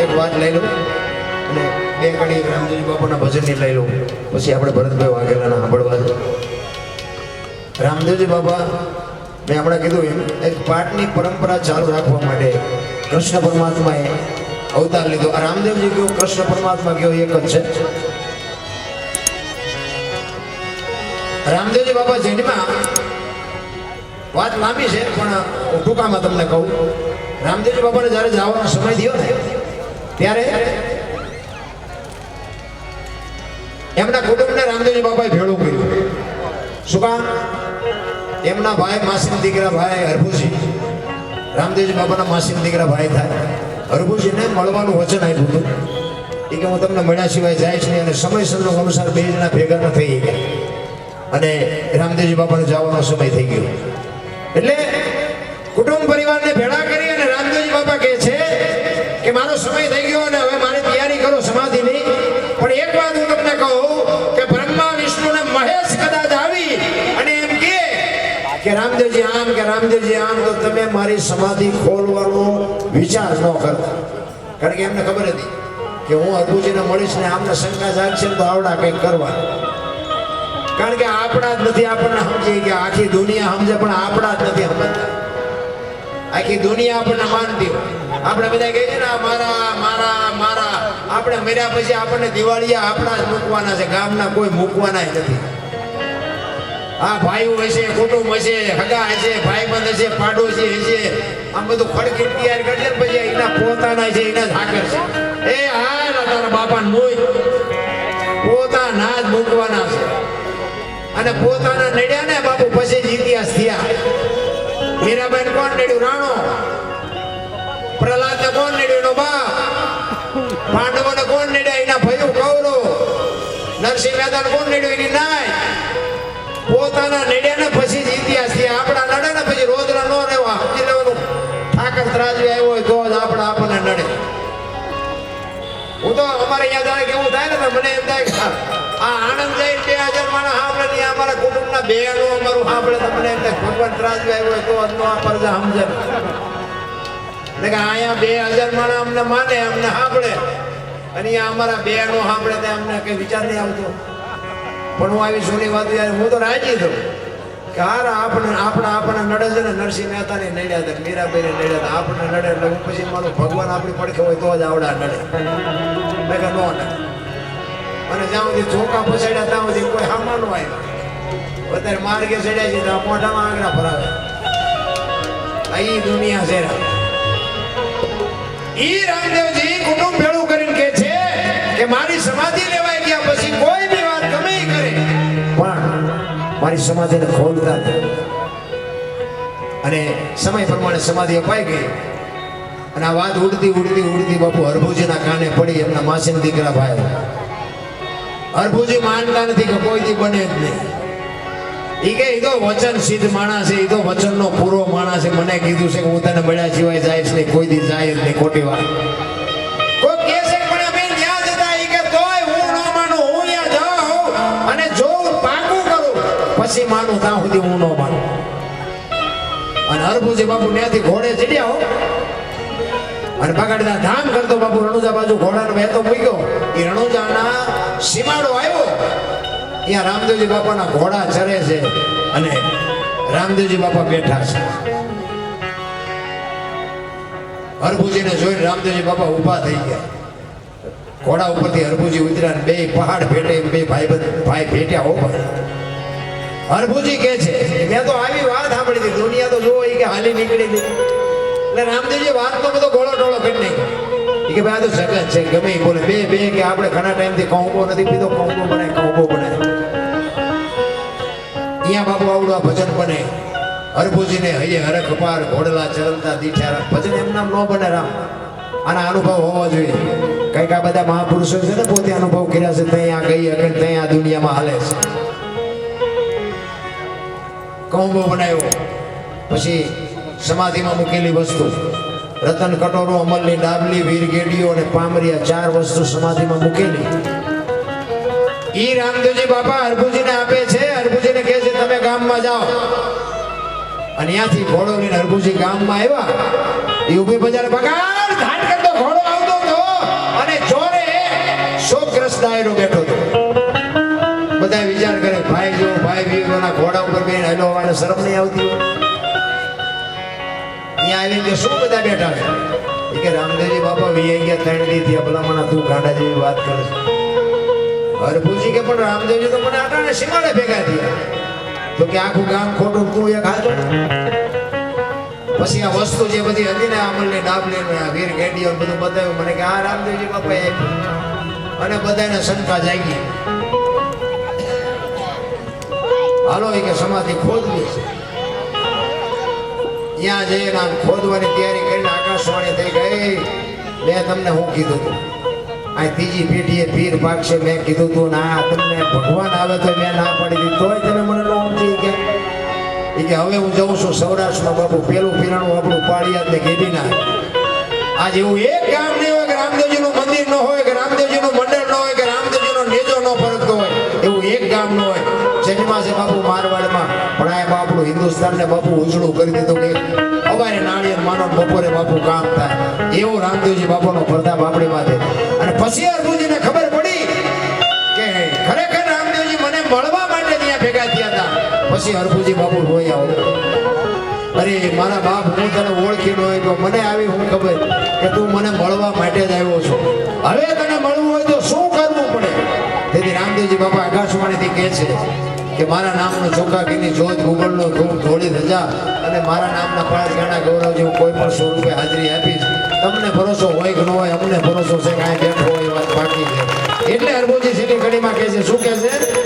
એક વાત લઈ લઉં અને બે કડી રામદેવજી બાપાના ભજનની લઈ લઉં, પછી આપણે ભરતભાઈ વાઘેલાના સાંભળવા છે. રામદેવજી બાપા મેં હમણાં કીધું એમ એક પાઠની પરંપરા ચાલુ રાખવા માટે કૃષ્ણ પરમાત્માએ અવતાર લીધો. આ રામદેવજી કયો કૃષ્ણ પરમાત્મા કયો એક જ છે. રામદેવજી બાપા જેટમાં વાત લાંબી છે પણ હું ટૂંકામાં તમને કહું. રામદેવજી બાપાને જ્યારે જવાનો સમય થયો ને ત્યારે એમના કુટુંબને રામદેવજી બાપાએ ભેળું કર્યું. શું કામ? એમના ભાઈ માસીના દીકરા ભાઈ હરભુજી, રામદેવજી બાપાના માસીના દીકરા ભાઈ થાય. હરભુજીને મળવાનું વચન આપ્યું હતું એ કે હું તમને મળ્યા સિવાય જાય છે નહીં, અને સમયસરનો અનુસાર બે જણા ભેગા ન થઈ ગયા અને રામદેવજી બાપાને જવાનો સમય થઈ ગયો. એટલે કુટુંબ પરિવારને ભેળા કરી અને રામદેવજી બાપા કહે છે કે મારો સમય થઈ ગયો અને હવે મારી તૈયારી કરો સમાધિની. પણ એક વાત હું તમને કહું કે બ્રહ્મા વિષ્ણુ ને મહેશ કદાચ આવી અને એમ કે રામદેવજી આમ કે રામદેવજી આમ, તો તમે મારી સમાધિ ખોલવાનો વિચાર ન કરતા. કારણ કે એમને ખબર હતી કે હું હરભુજીને મળીશ ને આમને શંકા જાગશે તો આવડા કંઈક કરવા. કારણ કે આપણા જ નથી, આપણને સમજી કે આખી દુનિયા સમજે પણ આપણા જ નથી સમજતા. આખી દુનિયા આપણને માનતી હોય. આપણે બધા કહીએ ને મારા મારા મારા, આપણે મર્યા પછી આપણને દિવાળીયા આપણા જ મૂકવાના છે, ગામના કોઈ મૂકવાના નથી. આ ભાઈઓ હશે, કુટુંબ હશે, હગા હશે, ભાઈબંધ હશે, પાડોશી હશે, આમ બધું ખડકી તૈયાર કરશે ને પછી એના પોતાના છે, એના જ હાકર છે. એ હા તારા બાપા મોય પોતાના જ મૂકવાના છે. અને પોતાના નડ્યા ને બાપુ પછી જ ઇતિહાસ થયા. મીરાબાઈ કોણ નડ્યું? રાણો. પ્રહલાદ ને કોણ નડ્યું? એનો બાપ. પાંડવો ને કોણ નડ્યા? એના ભાઈઓ કૌરવ. નરસિંહ મહેતા કોણ નડ્યું? એની નાય. પોતાના નડ્યા ને પછી જ ઇતિહાસ થયા. આપણા નડે ને પછી રોજના નો રહેવા સમજી લેવાનું. ઠાકર ત્રાજવી આવ્યો હોય તો જ આપણને નડે. હું તો અમારે અહીંયા જાણે કેવું થાય ને મને એમ થાય કે આ આનંદ જઈને 2000 માણસ સાંભળે ને અમારા કુટુંબના બહેનો અમારું સાંભળે તો મને એમ થાય ભગવાન ત્રાજવી આવ્યો હોય તો અદનો આ પરજા સમજે. એટલે કે અહીંયા 2000 માણસ અમને માને, અમને સાંભળે, અને અહીંયા અમારા બહેનો સાંભળે તો અમને કઈ વિચાર નહીં આવતો. પણ હું આવી સોની વાત હું તો રાજી થયું કે હારા આપણને નડે છે ને. નરસિંહ મહેતાને નડ્યા હતા, મીરાબાઈને નડ્યા હતા, આપણને નડે એટલે હું પછી મારું ભગવાન આપણી પડખે હોય તો જ આવડા નડે, મેં કે નો નડે. અને જ્યાં સુધી ચોખા પછાડ્યા ત્યાં સુધી કોઈ હામા નો આવ્યો. અત્યારે માર્ગે ચડ્યા છે ત્યાં મોઢામાં આંગળા ભરાવે. આ દુનિયા છે. ઈ રામદેવજી કુટુંબ ભેળું કરીને કહે છે કે મારી સમાધિ લેવાઈ ગયા પછી કોઈ બી વાત ગમે કરે પણ મારી સમાધિને ખોલતા નહીં. અને સમય પ્રમાણે સમાધિ અપાઈ ગઈ. અને આ વાત ઉડતી ઉડતી ઉડતી બાપુ હરભુજીના કાને પડી. એમના માસીના દીકરા ભાઈ હરભુજી માનતા નથી કે કોઈથી બને જ નહીં. ઈ કે ઈ તો વચન સિદ્ધ માણસ છે, ઈ તો વચનનો પૂરો માણસ છે. મને કીધું છે કે હું તને મળ્યા સિવાય જાય છે નહીં, કોઈ દી જાય જ નહીં. ખોટી વાત. કોઈ કહે છે પણ અમે ત્યાં જતા ઈ કે તોય હું ન માનું, હું ત્યાં જાઉં અને જો પાકું કરું પછી માનું, ત્યાં સુધી હું ન માનું. અને હરભુજી બાપુ ત્યાંથી ઘોડે ચડ્યા હો અને બગાડતા ધામ કરતો બાપુ રણુજા બાજુ ઘોડાનો વહેતો મૂક્યો. એ રણુજાના સીમાડો આવ્યો, ત્યાં રામદેવજી બાપાના ઘોડા ચરે છે અને રામદેવજી બાપા બેઠા છે. હરભુજીને જોઈને રામદેવજી બાપા ઊભા થઈ ગયા. ઘોડા ઉપરથી હરભુજી ઉતર્યા, બે પહાડ ભેટે, બે ભાઈ ભેટ્યા હો ભાઈ. હરભુજી કહે છે મેં તો આવી વાત સાંભળી હતી, દુનિયા તો જોવો કે હાલી નીકળી હતી. એટલે રામદેવજી વાતનો બધો ગોળો ટોળો કરી નાખ્યો. કે ભાઈ આ તો જગત છે, ગમે બોલે બે કે આપણે ઘણા ટાઈમથી કહુંબો નથી પીધો, કહુંબો બનાય, કહુંબો બનાય. અહીંયા બાપુ આવડું આ ભજન બને. હરભુજીને હૈયે હરખ પાર ઘોડલા ચરલતા દીઠા. ભજન એમ નામ ન બને રામ. આના અનુભવ હોવો જોઈએ. કંઈક આ બધા મહાપુરુષો છે ને પોતે અનુભવ કર્યા છે, ત્યાં ગઈ અને ત્યાં આ દુનિયામાં હાલે છે. કહુંબો બનાવ્યો, પછી સમાધિમાં મૂકેલી વસ્તુ રતન કટોરો, અમલની ડાબલી, વીર ગેડીઓ અને પામરિયા 4 વસ્તુ સમાધિમાં મૂકેલી. ઈ રામદેવજી બાપા હરભુજીને આપે છે. હરભુજીને કહે છે તમે ગામમાં જાઓ. અને ત્યાંથી ઘોડો લઈને હરભુજી ગામમાં આવ્યા. એ ઉભી બજાર બગાડ ધાન કરતો ઘોડો આવતો ડાયરો બેઠો હતો બધા વિચાર કરે ભાઈ જો ભાઈ વીરોના ઘોડા ઉપર બેન હલવાને શરમ નહીં આવતી હોય અહીંયા આવીને કે શું બધા બેઠા છે એ કે રામદેવજી બાપા વી ગયા 3 દી ભલામણા તું ગાંડા જેવી વાત કરે છે હરભુજી કે પણ રામદેવજી તો મને આટાને સીમાડે ભેગા થયા તો કે આખું ગામ ખોટું તું એક હાજો પછી આ વસ્તુ જે બધી હતી ને આમલની ડાબલી ને વીર ગેડીઓ બધું બતાવ્યું મને કે આ રામદેવજી બાપા અને બધાને શંકા જાગી હાલો એ કે સમાધિ ખોદવી છે ત્યાં જઈને આમ ખોદવાની તૈયારી કરીને આકાશવાણી થઈ ગઈ મેં તમને હું કીધું હતું આ ત્રીજી પેઢીએ પીર પાકશે મેં કીધું તું ના તમને ભગવાન આવે તો મેં ના પાડી દીધી તોય તમે મને નો સમજી ગયા એ કે હવે હું જઉં છું સૌરાષ્ટ્રમાં બાપુ પેલું પીરાણું આપણું પાળિયાદ ને ગેબીના આજ એવું એક ગામ નહીં હોય કે રામદેવજીનું મંદિર ન હોય કે રામદેવજીનું મંડળ ન હોય કે રામદેવજીનો નેજો ન ફરકતો હોય એવું એક ગામ ન હોય જેમાં છે બાપુ મારવાડમાં પણ આ બાપુ હિન્દુસ્તાનને બાપુ ઉજળું કરી દીધું કે સવારે નાળિયેર માનો બપોરે બાપુ કામ થાય એવું રામદેવજી બાપુનો પ્રતાપ આપણી માથે અને પછી હરભુજીને ખબર પડી કે ખરેખર રામદેવજી મને મળવા માટે ત્યાં ભેગા થયા હતા પછી હરભુજી બાપુ રોઈ આવો અરે મારા બાપ હું તને ઓળખી ન હોય તો મને આવી હું ખબર કે તું મને મળવા માટે જ આવ્યો છો હવે તને મળવું હોય તો શું કરવું પડે તેથી રામદેવજી બાપા આકાશવાણીથી કહે છે કે મારા નામનો ચોકાકીની જોત ગુગળનો ધૂમ ધોળી ધજા અને મારા નામના 5 ગણા ગૌરવજી હું કોઈ પણ સ્વરૂપે હાજરી આપીશ તમને ભરોસો હોય કે ન હોય અમને ભરોસો છે કે આ બેઠો હોય એ વાત બાકી છે એટલે હરભુજી સીધી કડીમાં કહે છે શું કહે છે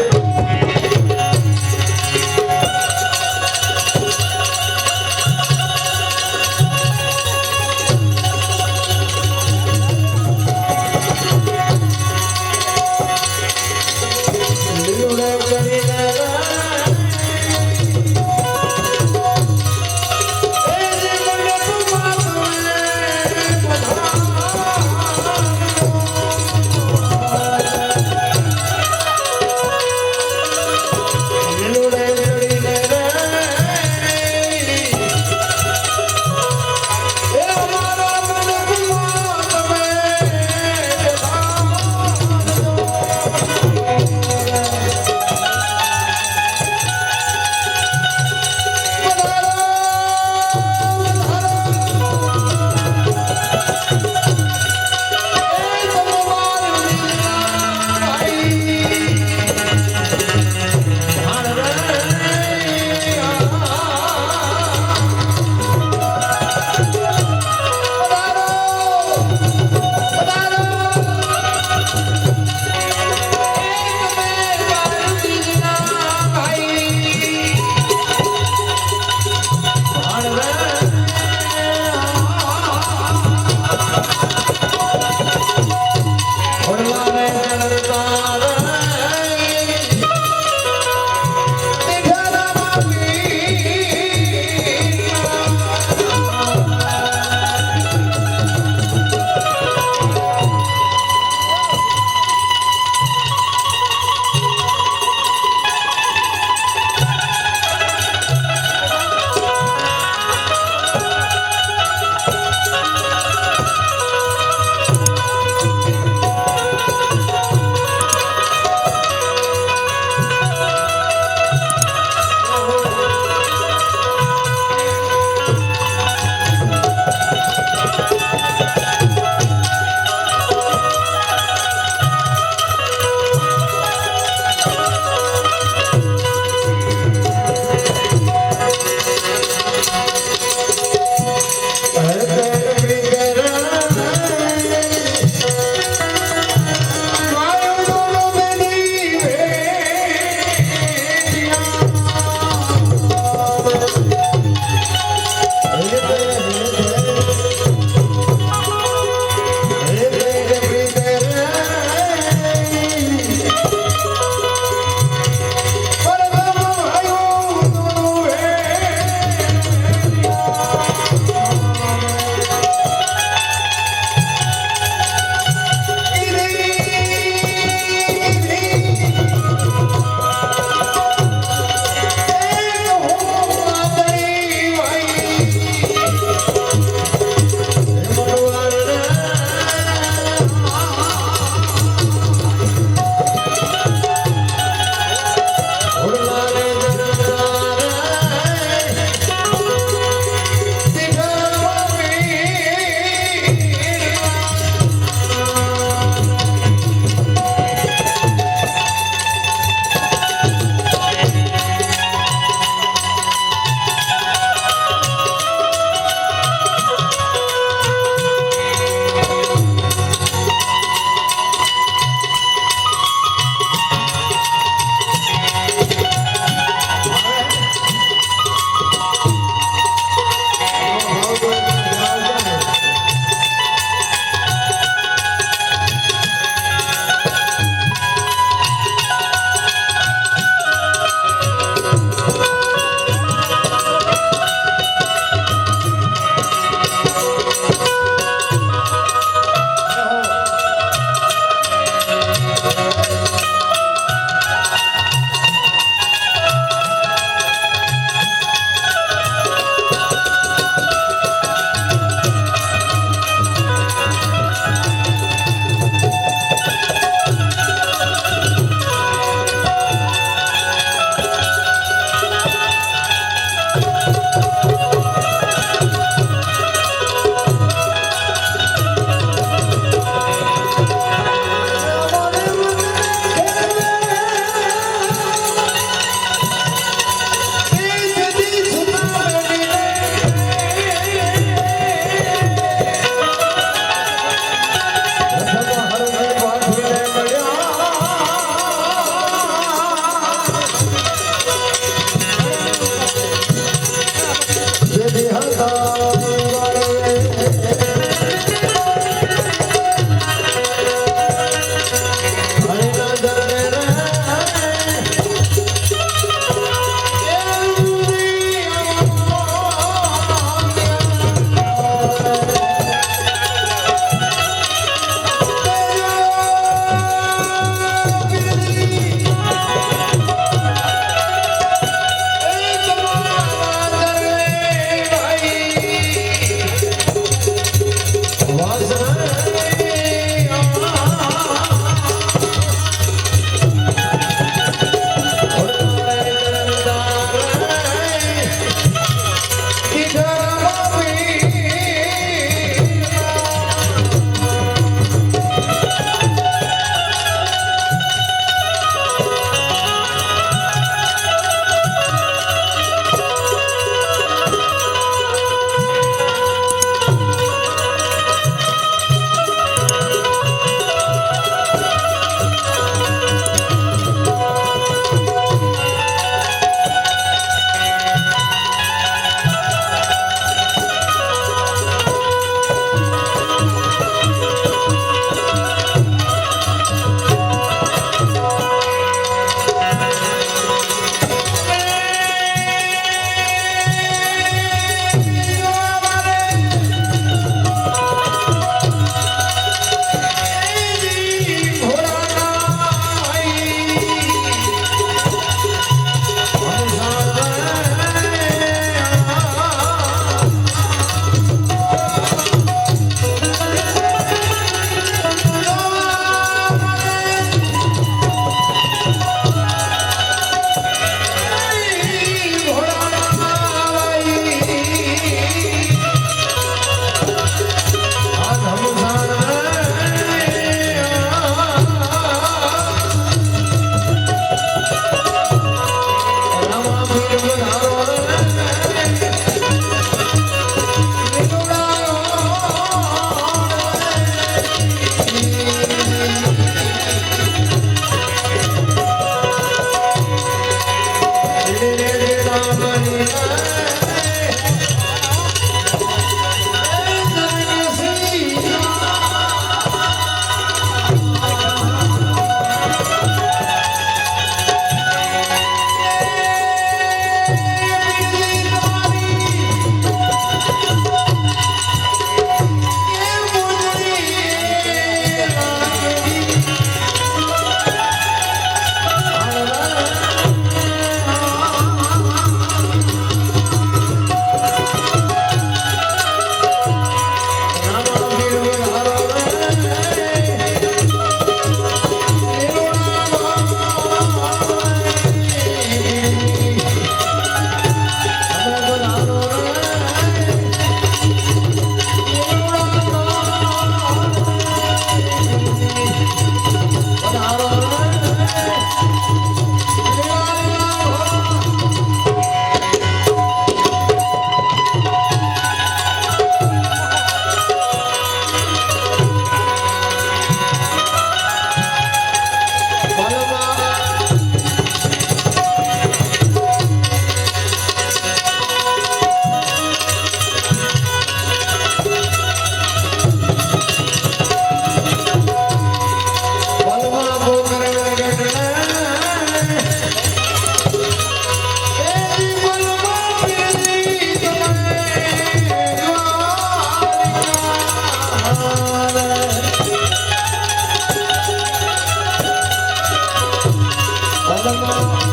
રામા